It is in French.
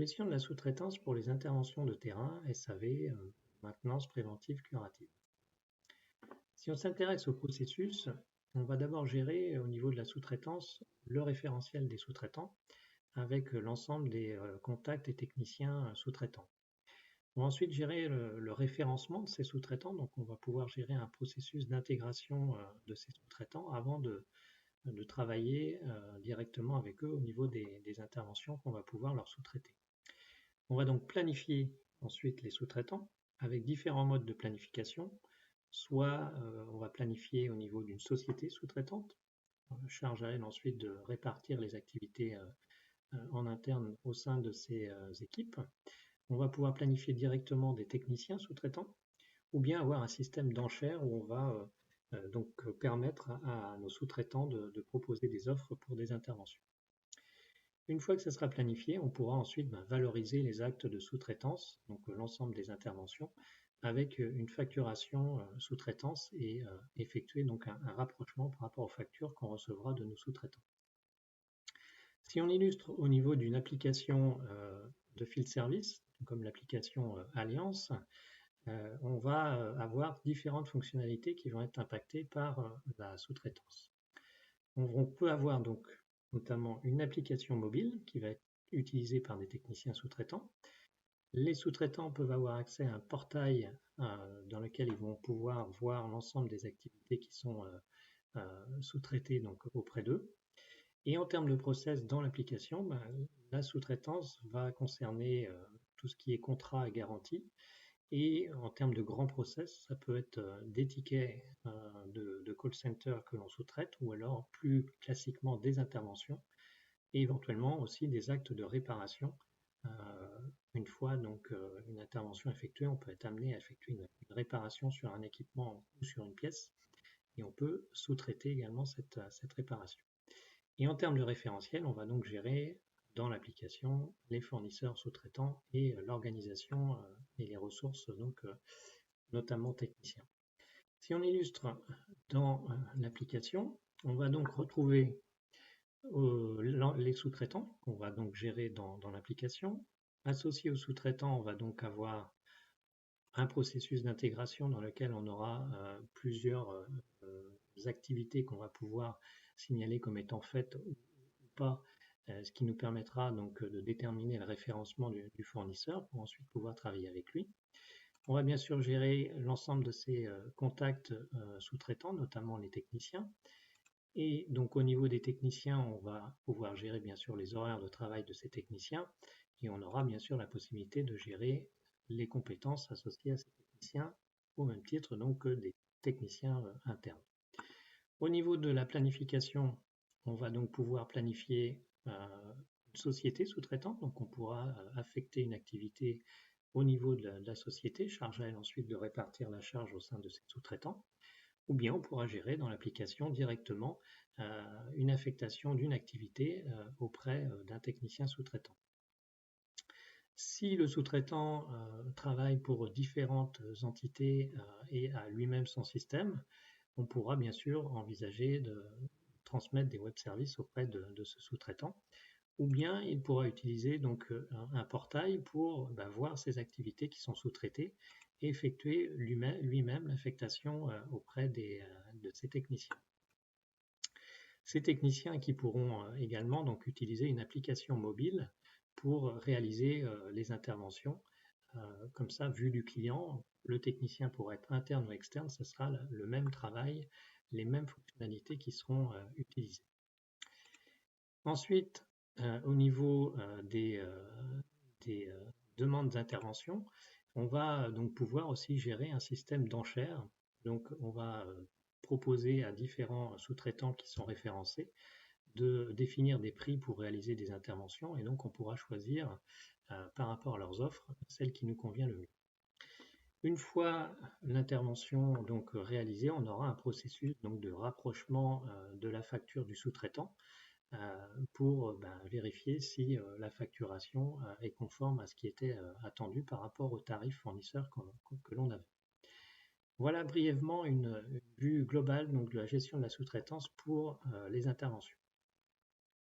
Gestion de la sous-traitance pour les interventions de terrain, SAV, maintenance préventive curative. Si on s'intéresse au processus, on va d'abord gérer au niveau de la sous-traitance le référentiel des sous-traitants avec l'ensemble des contacts et techniciens sous-traitants. On va ensuite gérer le référencement de ces sous-traitants, donc on va pouvoir gérer un processus d'intégration de ces sous-traitants avant de travailler directement avec eux au niveau des interventions qu'on va pouvoir leur sous-traiter. On va donc planifier ensuite les sous-traitants avec différents modes de planification. Soit on va planifier au niveau d'une société sous-traitante, charge à elle ensuite de répartir les activités en interne au sein de ces équipes. On va pouvoir planifier directement des techniciens sous-traitants, ou bien avoir un système d'enchères où on va donc permettre à nos sous-traitants de proposer des offres pour des interventions. Une fois que ça sera planifié, on pourra ensuite valoriser les actes de sous-traitance, donc l'ensemble des interventions, avec une facturation sous-traitance et effectuer donc un rapprochement par rapport aux factures qu'on recevra de nos sous-traitants. Si on illustre au niveau d'une application de field service, comme l'application Alliance, on va avoir différentes fonctionnalités qui vont être impactées par la sous-traitance. On peut avoir donc notamment une application mobile qui va être utilisée par des techniciens sous-traitants. Les sous-traitants peuvent avoir accès à un portail dans lequel ils vont pouvoir voir l'ensemble des activités qui sont sous-traitées donc auprès d'eux. Et en termes de process dans l'application, la sous-traitance va concerner tout ce qui est contrat et garantie. Et en termes de grands process, ça peut être des tickets de call center que l'on sous-traite, ou alors plus classiquement des interventions, et éventuellement aussi des actes de réparation. Une fois donc une intervention effectuée, on peut être amené à effectuer une réparation sur un équipement ou sur une pièce, et on peut sous-traiter également cette réparation. Et en termes de référentiel, on va donc gérer dans l'application les fournisseurs sous-traitants et l'organisation et les ressources, donc notamment techniciens. Si on illustre dans l'application, on va donc retrouver les sous-traitants qu'on va donc gérer dans l'application. Associé aux sous-traitants, on va donc avoir un processus d'intégration dans lequel on aura plusieurs activités qu'on va pouvoir signaler comme étant faites ou pas, ce qui nous permettra donc de déterminer le référencement du fournisseur pour ensuite pouvoir travailler avec lui. On va bien sûr gérer l'ensemble de ces contacts sous-traitants, notamment les techniciens. Et donc au niveau des techniciens, on va pouvoir gérer bien sûr les horaires de travail de ces techniciens et on aura bien sûr la possibilité de gérer les compétences associées à ces techniciens au même titre donc que des techniciens internes. Au niveau de la planification, on va donc pouvoir planifier une société sous-traitante, donc on pourra affecter une activité au niveau de la société, charge à elle ensuite de répartir la charge au sein de ses sous-traitants, ou bien on pourra gérer dans l'application directement une affectation d'une activité auprès d'un technicien sous-traitant. Si le sous-traitant travaille pour différentes entités et a lui-même son système, on pourra bien sûr envisager de transmettre des web services auprès de ce sous-traitant, ou bien il pourra utiliser donc un portail pour voir ces activités qui sont sous-traitées et effectuer lui-même l'affectation auprès de ces techniciens. Ces techniciens qui pourront également donc utiliser une application mobile pour réaliser les interventions. Comme ça, vu du client, le technicien pourra être interne ou externe, ce sera le même travail, les mêmes fonctionnalités qui seront utilisées. Ensuite, au niveau des demandes d'intervention, on va donc pouvoir aussi gérer un système d'enchères. Donc on va proposer à différents sous-traitants qui sont référencés de définir des prix pour réaliser des interventions et donc on pourra choisir par rapport à leurs offres celle qui nous convient le mieux. Une fois l'intervention donc réalisée, on aura un processus donc de rapprochement de la facture du sous-traitant pour vérifier si la facturation est conforme à ce qui était attendu par rapport au tarif fournisseur que l'on avait. Voilà brièvement une vue globale donc, de la gestion de la sous-traitance pour les interventions.